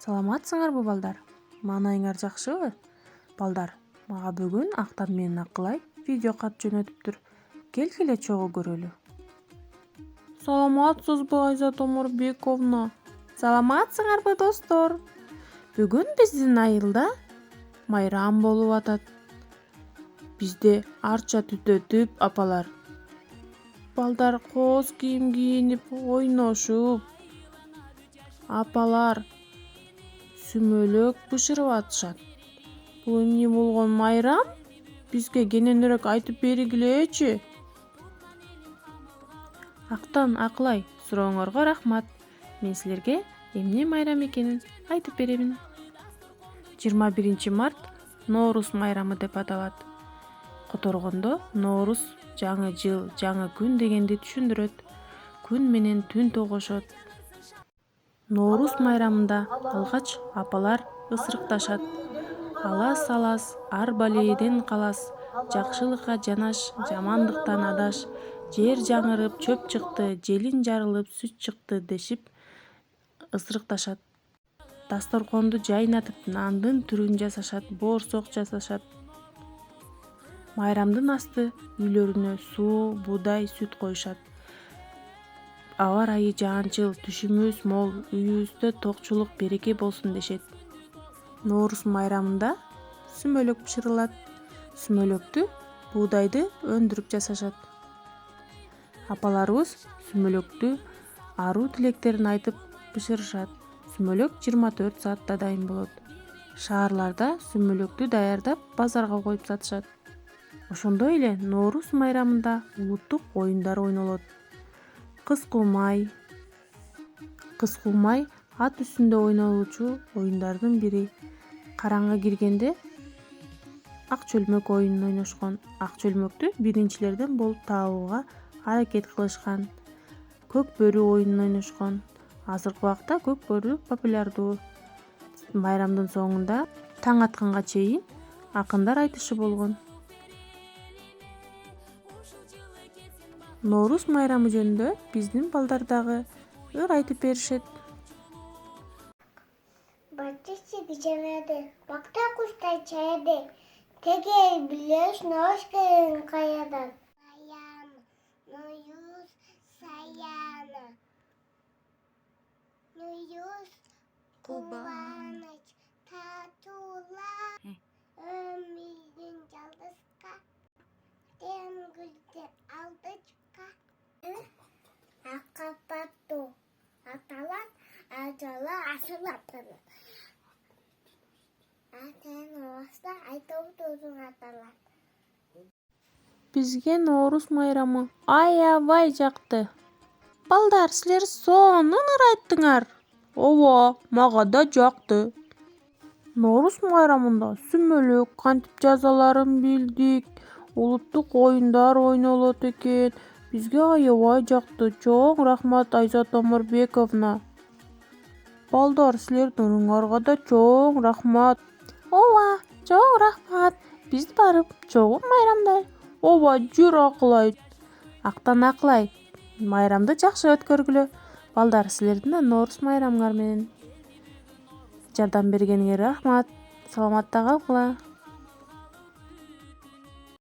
Саламатсыңарбы балдар? Маанайыңар жакшыбы? Балдар, мага бүгүн Актан менен Акылай видео кат жөнөтүптүр. Келгиле чогуу көрөлү. Саламатсызбы Айзат Омурбековна? Саламатсыңарбы достор? Бүгүн биздин айылда майрам болуп атат. Бизде арча түтөтүп апалар. Балдар кооз кийим кийинип ойношуп, апалар сүмөлөк бышырып атышат. Бул эмне болгон майрам? Бизге кененирээк айтып бергилечи. Актан, Акылай, сурооңорго рахмат. Мен силерге эмне майрам экенин айтып беремин. 21 март Ноорус майрамы деп аталат. Которгондо Ноорус жаңы жыл, жаңы күн дегенди түшүндүрөт. Күн менен түн тогошот. Ноорус майрамында алгач апалар ысырыкташат. Алас ар балээден калас, жакшылыкка жанаш, жамандыктан адаш, жер жаңырып чөп чыкты, желин жарылып сүт чыкты дешип ысырыкташат. Дасторконду жайнатып, нандын түрүн жасашат, боорсок жасашат. Майрамдын асты үйлөрүнө суу, буудай, сүт коюшат. Аба ырайы жаанчыл, түшүмүбүз мол, үйүбүздө токчулук, береке болсун дешет. Ноорус майрамында сүмөлөк бышырылат. Сүмөлөктү буудайды өндүрүп жасашат. Апаларыбыз сүмөлөктү аруу тилектерин айтып бышырышат. Сүмөлөк 24 саатта дайын болот. Шаарларда сүмөлөктү даярдап базарга коюп сатышат. Ошондой эле Ноорус майрамында улуттук оюндар ойнолот. Кыз-кулмай ат үстүндө ойнолчу оюндардын бири. Караңгы киргенде ак чөлмөк оюнун ойношкон. Ак чөлмөктү биринчилерден болуп табууга аракет кылышкан. Көк бөрү оюнун ойношкон. Азыркы убакта көк бөрү популярдуу. Майрамдын соңунда таң атканга чейин акындар айтышы болгон. Ноорус майрамы жөнүндө биздин балдар дагы ыр айтып беришет. Батчасы гүжемеди, бакта куштай чаяды, теге билеш нош керин каядан. Саян, ноюз, саяна, ноюз, кубаныч, татула, өмүрдүн жалгызка, тенгүлдү алдычка, акапаттуу аталат, ажала асылаттыр. Бизге Ноорус майрамы аябай жакты. Балдар, силер сонун ыр айттыңар. Ооба, мага да жакты. Ноорус майрамында сүмөлөк кантип жазаларын билдик. Улуттук оюндар ойнолот экен. Бизге аябай жакты. Чоң рахмат, Айзат Омурбековна. Балдар, силердин ырыңарга да чоң рахмат. Ооба, чоң рахмат. Биз барып чогуу майрамдайбыз. Ооба, жүр Акылай. Актан, Акылай, майрамды жакшы өткөргүлө. Балдар, силердин да Ноорус майрамыңар менен жардам бергениңерге рахмат. Саламатта калгыла.